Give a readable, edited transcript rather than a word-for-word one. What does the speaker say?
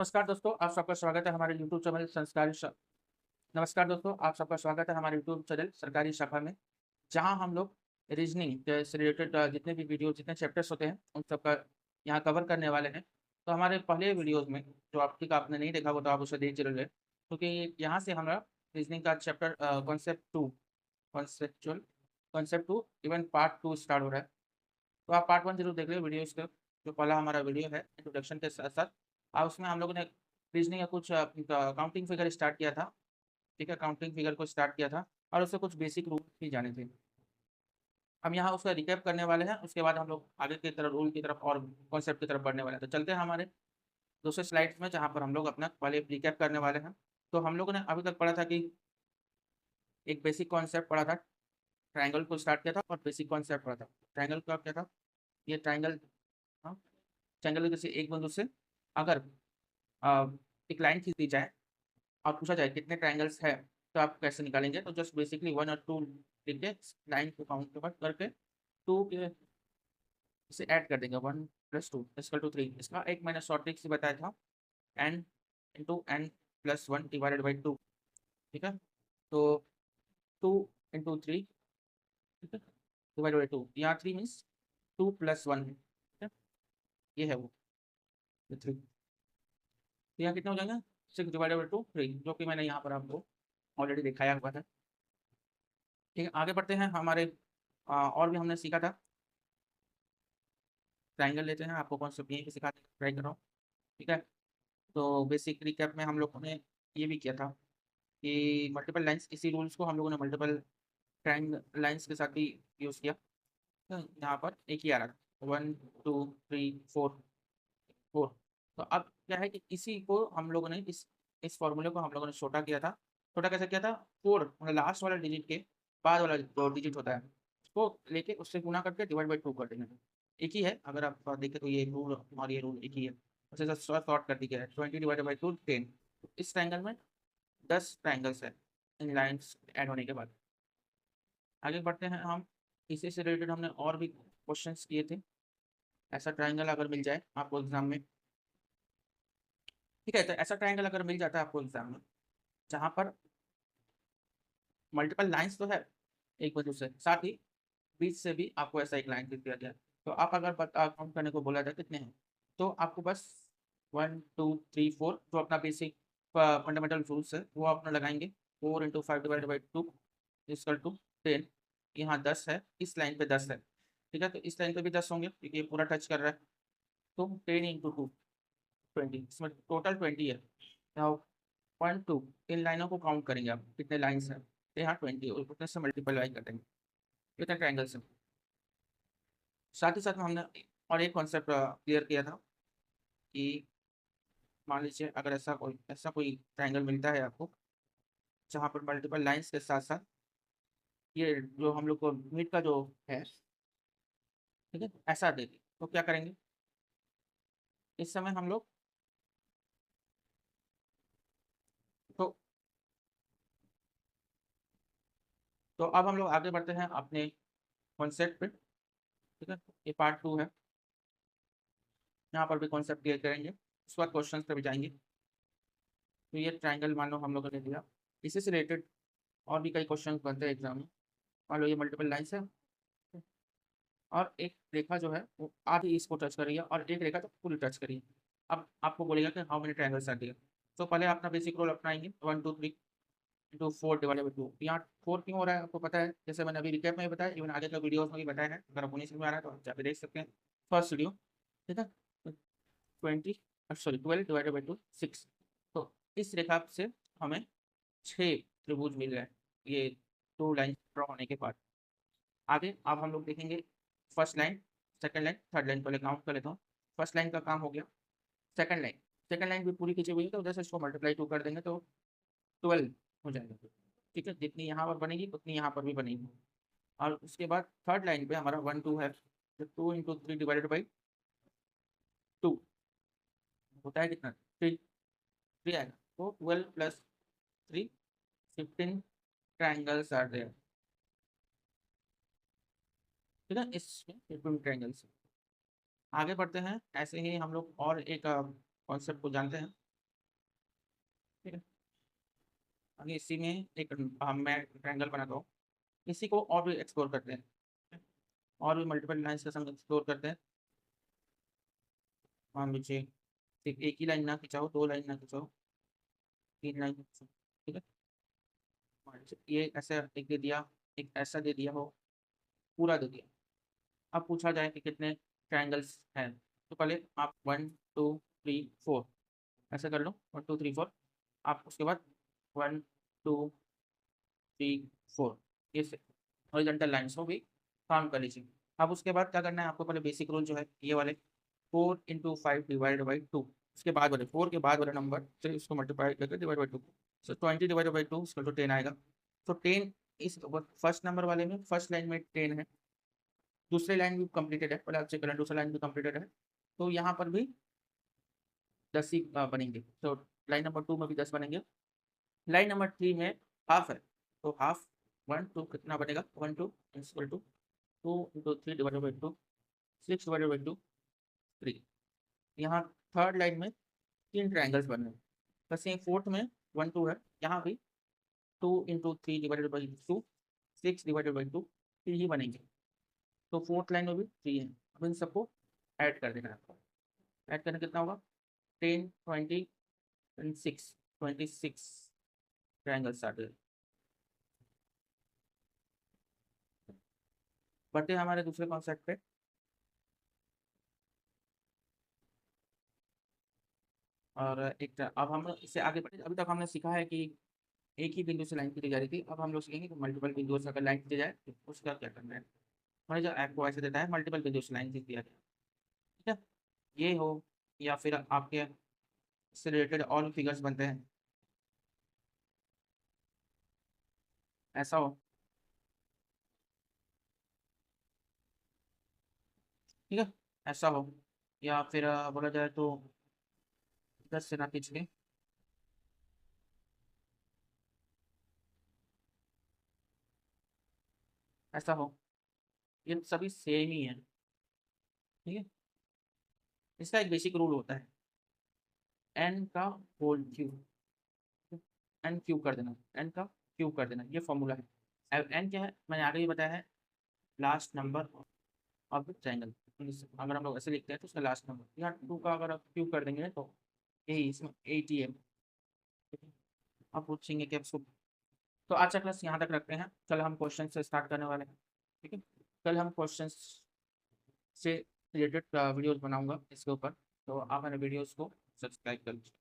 नमस्कार दोस्तों, आप सबका स्वागत है हमारे यूट्यूब चैनल नमस्कार दोस्तों, आप सबका स्वागत है हमारे यूट्यूब चैनल सरकारी शाखा में, जहां हम लोग रीजनिंग से रिलेटेड जितने भी वीडियो जितने चैप्टर्स होते हैं, उन सबका यहां कवर करने वाले हैं। तो हमारे पहले वीडियोज़ में जो आपने नहीं देखा हो तो आप उसे देख ज़रूर लें, क्योंकि यहाँ से हमारा रीजनिंग का chapter conceptual concept 2 even part 2 start हो रहा है। तो आप पार्ट 1 ज़रूर देख लें वीडियोज़ का, जो पहला हमारा वीडियो है इंट्रोडक्शन के साथ-साथ। उसमें हम लोगों ने रीज़निंग का कुछ काउंटिंग फिगर स्टार्ट किया था, ठीक है? काउंटिंग फिगर को स्टार्ट किया था और उससे कुछ बेसिक रूल भी जाने थे। हम यहाँ उसका रिकैप करने वाले हैं, उसके बाद हम लोग आगे की तरफ रूल की तरफ और कॉन्सेप्ट की तरफ बढ़ने वाले हैं। तो चलते हैं हमारे दूसरे स्लाइड्स में, जहाँ पर हम लोग अपना पहले रिकैप करने वाले हैं। तो हम लोगों ने अभी तक पढ़ा था कि एक बेसिक कॉन्सेप्ट पढ़ा था, ट्रायंगल को स्टार्ट किया था और बेसिक कॉन्सेप्ट पढ़ा था। ट्रायंगल का क्या था? ये ट्रायंगल, हाँ, ट्रायंगल जैसे एक बिंदु से अगर अ, एक लाइन खींच दी जाए और पूछा जाए कितने ट्रायंगल्स हैं, तो आप कैसे निकालेंगे? तो जस्ट बेसिकली 1 और 2 लिख के लाइन को काउंट करके 2 के इसे ऐड कर देंगे, 1 + 2 = 3। इसका एक मैंने शॉर्ट ट्रिक से बताया था, n × n+1 / 2, ठीक है? तो 2 × 3, ठीक है, / 2, यहाँ 3 मीन्स 2 + 1 है, ठीक है? ये है वो, ये 3। तो यहाँ कितने हो जाएंगे? 6 / 2 3, जो कि मैंने यहाँ पर आपको ऑलरेडी दिखाया हुआ है। ठीक है, आगे बढ़ते हैं हमारे और भी हमने सीखा था। ट्रायंगल लेते हैं, आपको कॉन्सेप्ट यहीं पे सिखाने का ट्राई कर रहा हूँ, ठीक है? तो बेसिक रिकैप में हम लोगों ने ये भी किया था कि मल्टीपल लाइन्स, इसी रूल्स को हम लोगों ने मल्टीपल लाइन्स के साथ भी यूज़ किया। तो यहाँ पर एक ही आ रहा था, 1 2 3 4 4। तो अब क्या है कि इसी को हम लोगों ने इस फॉर्मूले को हम लोगों ने छोटा किया था। छोटा कैसे किया था? 4 मतलब लास्ट वाला डिजिट के बाद वाला जो डिजिट होता है, उसको लेके उससे गुणा करके /2 कर देंगे। एक ही है, अगर आप देखें तो ये रूल और ये रूल एक ही है। उसे जस्ट शॉर्ट कर दिया है, 20 / 2 10। इस ट्रायंगल में 10 ट्रायंगल्स हैं इन लाइन्स ऐड होने के बाद। आगे बढ़ते हैं हम, इसी से रिलेटेड हमने और भी क्वेश्चंस किए थे। ऐसा ट्रायंगल अगर मिल जाए आपको एग्जाम में, ठीक है, तो ऐसा ट्रायंगल अगर मिल जाता है आपको एग्जाम में, जहाँ पर मल्टीपल लाइन्स तो है एक वजह से, साथ ही बीच से भी आपको ऐसा एक लाइन खींच दिया गया है। तो आप अगर काउंट करने को बोला जाए कितने हैं, तो आपको बस 1 2 3 4 जो अपना बेसिक फंडामेंटल रूल्स है वो अपना लगाएंगे। 4 × 5 / 2 = 10। यहाँ 10 है, इस लाइन पे 10 है, ठीक है? तो इस लाइन पे भी 10 होंगे क्योंकि ये पूरा टच कर रहा है। तो 10 × 2 20, इसमें टोटल 20 है। now 1 2 इन लाइनों को काउंट करेंगे आप, कितने लाइन्स हैं? तो यहाँ 20 और उतने से मल्टीप्लाई कर देंगे, कितने ट्रायंगल्स हैं। साथ ही साथ में हमने और एक कॉन्सेप्ट क्लियर किया था कि मान लीजिए अगर ऐसा कोई ट्रायंगल मिलता है आपको, जहाँ पर मल्टीपल लाइन्स के साथ साथ ये जो हम लोग को मिड का जो है, ठीक है, ऐसा दे दी, तो क्या करेंगे? इस समय हम लोग तो तो अब हम लोग आगे बढ़ते हैं अपने कॉन्सेप्ट पे, ठीक है? ये पार्ट 2 है, यहाँ पर भी कॉन्सेप्ट क्लियर करेंगे, उसके बाद क्वेश्चन पे भी जाएंगे। तो ये ट्रायंगल मान लो हम लोगों ने दिया, इसी से रिलेटेड और भी कई क्वेश्चन बनते हैं एग्जाम में। मान लो ये मल्टीपल लाइन्स है और एक रेखा जो है वो आधी इसको टच कर रही है और एक रेखा तो फुल टच कर रही है। अब आपको बोलेगा कि how many triangles are there. तो पहले अपना बेसिक रूल अपनाएंगे, 1 2 3 × 4 / 2। यहाँ 4 क्यों हो रहा है आपको पता है, जैसे मैंने अभी रिकैप में भी बताया, इवन आगे का वीडियोस में भी बताया है। अगर आपको नहीं समझ में आ रहा है तो आप जाके देख सकते हैं फर्स्ट वीडियो, ठीक है? 12 / 2 6। तो इस रेखा से हमें 6 त्रिभुज मिल गए, ये 2 लाइन ड्रॉ होने के बाद। आगे अब हम लोग देखेंगे first line, second line, third line. पहले काउंट कर लेता हूँ। फर्स्ट लाइन का काम हो गया। सेकंड लाइन भी पूरी खींची हुई है, तो उधर से इसको ×2 कर देंगे तो 12 हो जाएगा, ठीक है? जितनी यहाँ पर बनेगी उतनी यहाँ पर भी बनेगी। और उसके बाद थर्ड लाइन पे हमारा 1 2 है, तो 2 × 3 / 2 होता है कितना? 3 3 आएगा। तो 12 + 3 15 ट्रायंगल्स आर देयर, ठीक है? इसमें 15 ट्रायंगल्स। आगे बढ़ते हैं, ऐसे ही हम लोग और एक कॉन्सेप्ट को जानते हैं, ठीक है। आगे इसी में एक मैं ट्रायंगल बनाता हूँ, इसी को और भी एक्सप्लोर करते हैं, और भी मल्टीपल लाइन्स का हम एक्सप्लोर करते हैं। मान लीजिए सिर्फ एक ही लाइन ना खिंचाओ, दो लाइन ना खिंचाओ, तीन लाइन खिंचाओ, ठीक है। मान लीजिए ये ऐसा एक दे दिया, एक ऐसा दे दिया हो, पूरा दे दिया। अब पूछा जाए कि कितने ट्रायंगल्स हैं, तो पहले आप 1 2 3 4 ऐसे कर लो, 1 2 3 4। आप उसके बाद 1 2 3 4 ये हॉरिजॉन्टल लाइन्स को भी काउंट कर लीजिए। अब उसके बाद क्या करना है आपको, पहले बेसिक रूल जो है ये वाले 4 × 5 ÷ 2, उसके बाद वाले 4 के बाद वाला नंबर फिर उसको मल्टीप्लाई करके डिवाइड बाई 2, सो 20 ÷ 2 इसका 10 आएगा। तो 10 इस फर्स्ट नंबर वाले में, फर्स्ट लाइन में 10 है, दूसरी लाइन भी कंप्लीटेड है, पहले आप चेक कर लें दूसरा लाइन भी कंप्लीटेड है, तो यहाँ पर भी 10 ही बनेंगे। तो लाइन नंबर 2 में भी 10 बनेंगे। लाइन नंबर 3 में हाफ है, तो हाफ 1 2 कितना बनेगा, 1 2 इक्वल टू 2 × 3 ÷ 2, 6 ÷ 2 3। यहाँ थर्ड लाइन में 3 ट्रायंगल्स बन रहे हैं, बस ये फोर्थ में 1 2 है, यहाँ भी 2 × 3 ÷ 2, 6 ÷ 2 3 ही बनेंगे। तो फोर्थ लाइन में भी 3 है। अब इन सबको ऐड कर देना है आपको। ऐड करना कितना होगा, 10 20 26 26 ट्रायंगल्स आ गए। बढ़ते हैं हमारे दूसरे कॉन्सेप्ट पे। और एक अब हम इससे आगे बढ़े, अभी तक हमने सीखा है कि एक ही बिंदु से लाइन खींची जा रही थी, अब हम लोग सीखेंगे कि मल्टीपल बिंदुओं से अगर लाइन खींची जाए तो उसका क्या करना है। हमारे जो ऐप को ऐसे देता है मल्टीपल बिंदु से लाइन खींच दिया गया, ठीक है, ये हो, या फिर आपके इससे रिलेटेड और फिगर्स बनते हैं, ऐसा हो, ठीक है, ऐसा हो, या फिर बोला जाए तो 10 से ना खींच के ऐसा हो, ये सभी सेम ही है, ठीक है। इसका एक बेसिक रूल होता है, एन का होल क्यूब, एन क्यूब कर देना, एन का क्यूब कर देना, ये फॉर्मूला है। अब एन क्या है मैंने आगे ही बताया है, last number of the triangle. अगर हम लोग ऐसे लिखते हैं तो उसका लास्ट नंबर, यहाँ 2 का अगर आप क्यूब कर देंगे तो यही इसमें 80 है। आप पूछेंगे कि आपको, तो आज का क्लास यहाँ तक रखते हैं, कल हम क्वेश्चन से स्टार्ट करने वाले हैं, ठीक है। कल हम क्वेश्चन से रिलेटेड वीडियोस बनाऊंगा इसके ऊपर, तो आप मेरे वीडियोस को सब्सक्राइब कर लीजिए।